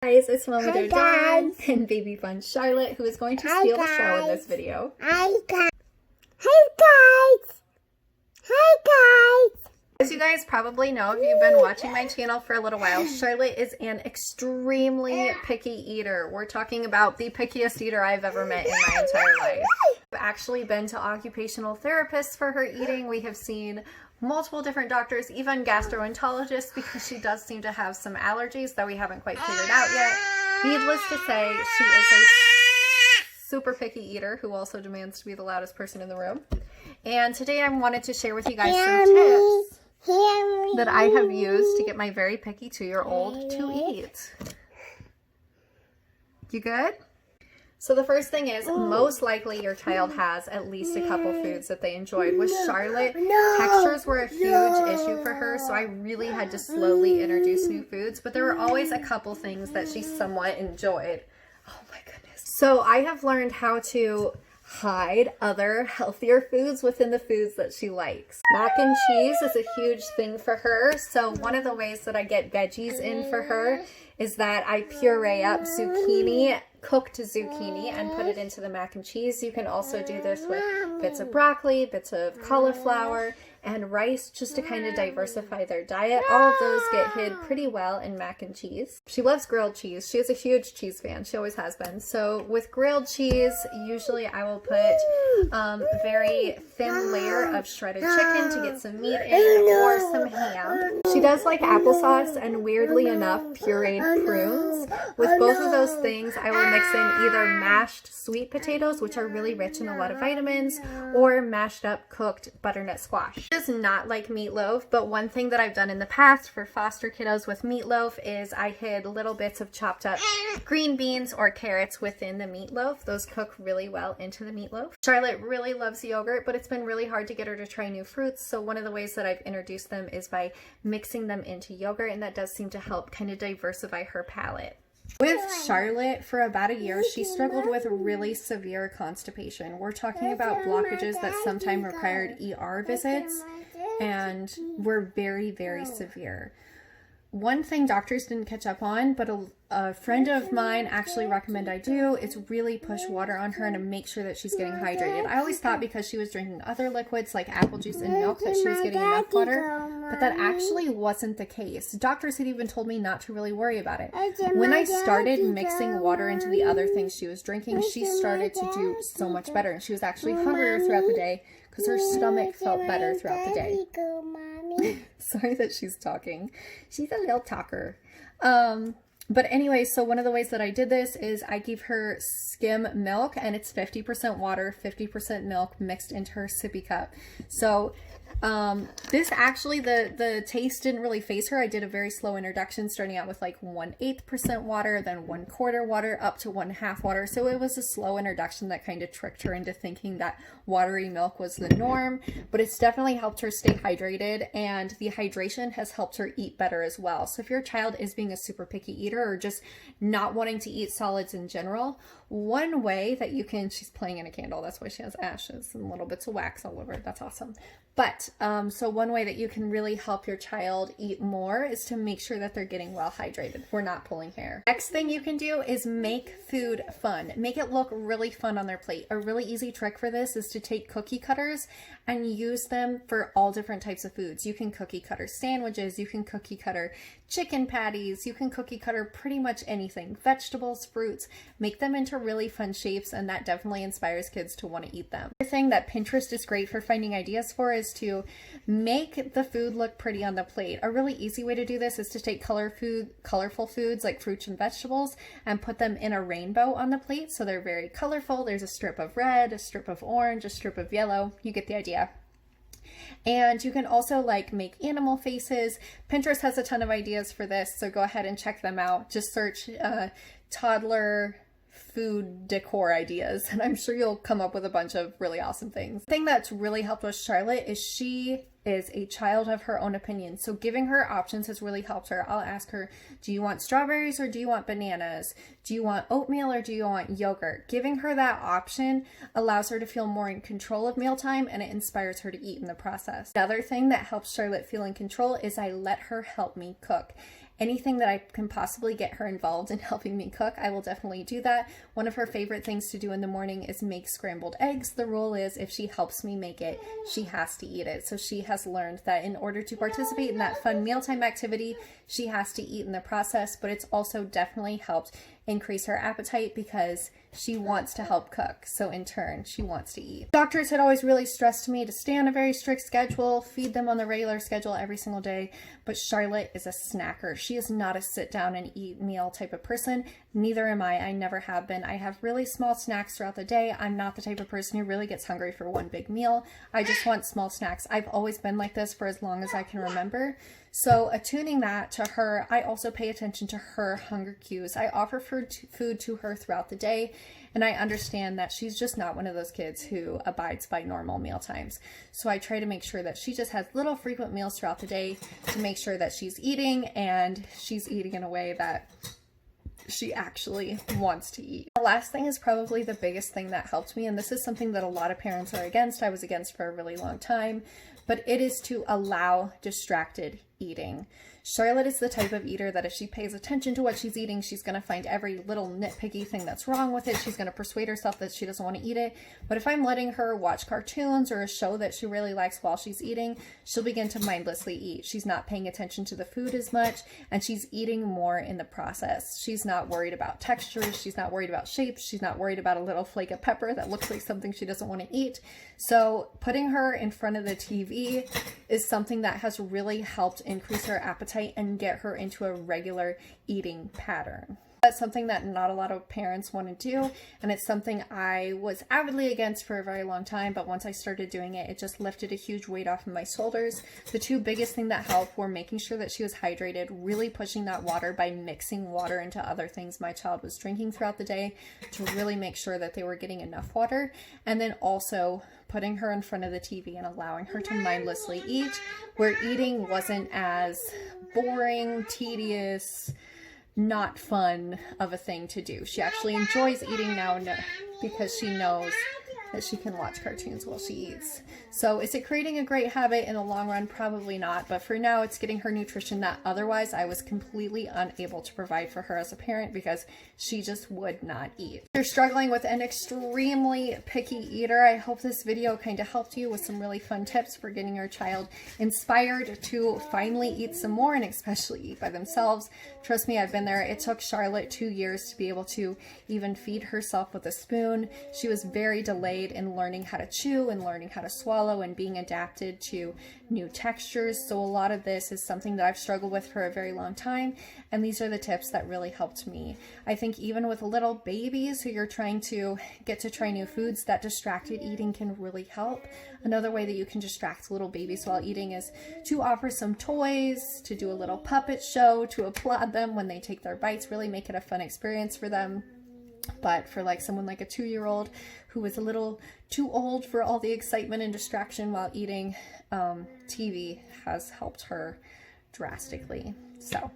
Guys, it's Mama Doe Dawn and baby fun Charlotte, who is going to steal the show in this video. Hi guys! As you guys probably know, if you've been watching my channel for a little while, Charlotte is an extremely picky eater. We're talking about the pickiest eater I've ever met in my entire life. I've actually been to occupational therapists for her eating. We have seen multiple different doctors, even gastroenterologists, because she does seem to have some allergies that we haven't quite figured out yet. Needless to say, she is a super picky eater who also demands to be the loudest person in the room. And today I wanted to share with you guys some tips that I have used to get my very picky 2-year-old to eat. You good? So the first thing is, most likely your child has at least a couple foods that they enjoyed. With Charlotte, textures were a huge issue for her, so I really had to slowly introduce new foods, but there were always a couple things that she somewhat enjoyed. Oh my goodness. So I have learned how to hide other healthier foods within the foods that she likes. Mac and cheese is a huge thing for her, so one of the ways that I get veggies in for her is that I puree up cooked zucchini, and put it into the mac and cheese. You can also do this with bits of broccoli, bits of cauliflower, and rice, just to kind of diversify their diet. All of those get hid pretty well in mac and cheese. She loves grilled cheese. She is a huge cheese fan. She always has been. So with grilled cheese, usually I will put a very thin layer of shredded chicken to get some meat in, or some ham. She does like applesauce and, weirdly enough, pureed prunes. With both of those things, I will mix in either mashed sweet potatoes, which are really rich in a lot of vitamins, or mashed up cooked butternut squash. She does not like meatloaf, but one thing that I've done in the past for foster kiddos with meatloaf is I hid little bits of chopped up green beans or carrots within the meatloaf. Those cook really well into the meatloaf. Charlotte really loves yogurt, but it's been really hard to get her to try new fruits, so one of the ways that I've introduced them is by mixing them into yogurt, and that does seem to help kind of diversify her palate. With Charlotte, for about a year, she struggled with really severe constipation. We're talking about blockages that sometimes required ER visits and were very, very severe. One thing doctors didn't catch up on, but a friend of mine actually recommended I do, is really push water on her and make sure that she's getting hydrated. I always thought because she was drinking other liquids like apple juice and milk that she was getting enough water, but that actually wasn't the case. Doctors had even told me not to really worry about it. When I started mixing water into the other things she was drinking, she started to do so much better, and she was actually hungrier throughout the day because her stomach felt better throughout the day. Sorry that she's talking. She's a little talker. But anyway, so one of the ways that I did this is I gave her skim milk, and it's 50% water, 50% milk mixed into her sippy cup. So this actually, the taste didn't really faze her. I did a very slow introduction, starting out with like 1/8% water, then 1/4 water, up to 1/2 water. So it was a slow introduction that kind of tricked her into thinking that watery milk was the norm, but it's definitely helped her stay hydrated, and the hydration has helped her eat better as well. So if your child is being a super picky eater or just not wanting to eat solids in general, one way that you can, she's playing in a candle, that's why she has ashes and little bits of wax all over it. That's awesome. But so one way that you can really help your child eat more is to make sure that they're getting well hydrated. We're not pulling hair. Next thing you can do is make food fun. Make it look really fun on their plate. A really easy trick for this is to take cookie cutters and use them for all different types of foods. You can cookie cutter sandwiches, you can cookie cutter chicken patties, you can cookie cutter pretty much anything. Vegetables, fruits, make them into really fun shapes, and that definitely inspires kids to want to eat them. Another thing that Pinterest is great for finding ideas for is to make the food look pretty on the plate. A really easy way to do this is to take colorful foods like fruits and vegetables and put them in a rainbow on the plate, so they're very colorful. There's a strip of red, a strip of orange, a strip of yellow. You get the idea. And you can also like make animal faces. Pinterest has a ton of ideas for this, so go ahead and check them out. Just search toddler food decor ideas, and I'm sure you'll come up with a bunch of really awesome things. The thing that's really helped with Charlotte is she is a child of her own opinion. So giving her options has really helped her. I'll ask her, do you want strawberries or do you want bananas? Do you want oatmeal or do you want yogurt? Giving her that option allows her to feel more in control of mealtime, and it inspires her to eat in the process. Another thing that helps Charlotte feel in control is I let her help me cook. anything that I can possibly get her involved in helping me cook, I will definitely do that. One of her favorite things to do in the morning is make scrambled eggs. The rule is if she helps me make it, she has to eat it. So she has learned that in order to participate in that fun mealtime activity, she has to eat in the process, but it's also definitely helped increase her appetite because she wants to help cook. So in turn, she wants to eat. Doctors had always really stressed me to stay on a very strict schedule, feed them on the regular schedule every single day. But Charlotte is a snacker. She is not a sit down and eat meal type of person. Neither am I. I never have been. I have really small snacks throughout the day. I'm not the type of person who really gets hungry for one big meal. I just want small snacks. I've always been like this for as long as I can remember. So attuning that to her, I also pay attention to her hunger cues. I offer food to her throughout the day, and I understand that she's just not one of those kids who abides by normal meal times. So I try to make sure that she just has little frequent meals throughout the day to make sure that she's eating, and she's eating in a way that she actually wants to eat. The last thing is probably the biggest thing that helped me, and this is something that a lot of parents are against. I was against for a really long time, but it is to allow distracted eating. Charlotte is the type of eater that if she pays attention to what she's eating, she's going to find every little nitpicky thing that's wrong with it. She's going to persuade herself that she doesn't want to eat it. But if I'm letting her watch cartoons or a show that she really likes while she's eating, she'll begin to mindlessly eat. She's not paying attention to the food as much, and she's eating more in the process. She's not worried about textures. She's not worried about shapes. She's not worried about a little flake of pepper that looks like something she doesn't want to eat. So putting her in front of the TV is something that has really helped increase her appetite and get her into a regular eating pattern. That's something that not a lot of parents want to do, and it's something I was avidly against for a very long time, but once I started doing it, it just lifted a huge weight off of my shoulders. The two biggest things that helped were making sure that she was hydrated, really pushing that water by mixing water into other things my child was drinking throughout the day to really make sure that they were getting enough water, and then also putting her in front of the TV and allowing her to mindlessly eat, where eating wasn't as boring, tedious, not fun of a thing to do. She actually enjoys eating now because she knows that she can watch cartoons while she eats. So is it creating a great habit in the long run? Probably not, but for now it's getting her nutrition that otherwise I was completely unable to provide for her as a parent because she just would not eat. If you're struggling with an extremely picky eater, I hope this video kind of helped you with some really fun tips for getting your child inspired to finally eat some more and especially eat by themselves. Trust me, I've been there. It took Charlotte 2 years to be able to even feed herself with a spoon. She was very delayed in learning how to chew and learning how to swallow and being adapted to new textures. So a lot of this is something that I've struggled with for a very long time, and these are the tips that really helped me. I think even with little babies who you're trying to get to try new foods, that distracted eating can really help. Another way that you can distract little babies while eating is to offer some toys, to do a little puppet show, to applaud them when they take their bites, really make it a fun experience for them. But for like someone like a 2-year-old who is a little too old for all the excitement and distraction while eating, TV has helped her drastically. So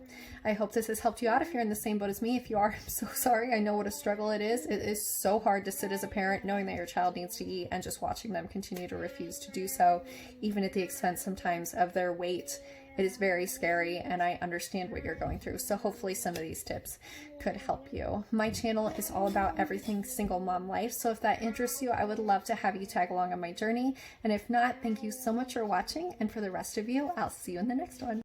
I hope this has helped you out. If you're in the same boat as me, if you are, I'm so sorry. I know what a struggle it is. It is so hard to sit as a parent knowing that your child needs to eat and just watching them continue to refuse to do so, even at the expense sometimes of their weight. It is very scary, and I understand what you're going through. So hopefully some of these tips could help you. My channel is all about everything single mom life. So if that interests you, I would love to have you tag along on my journey. And if not, thank you so much for watching. And for the rest of you, I'll see you in the next one.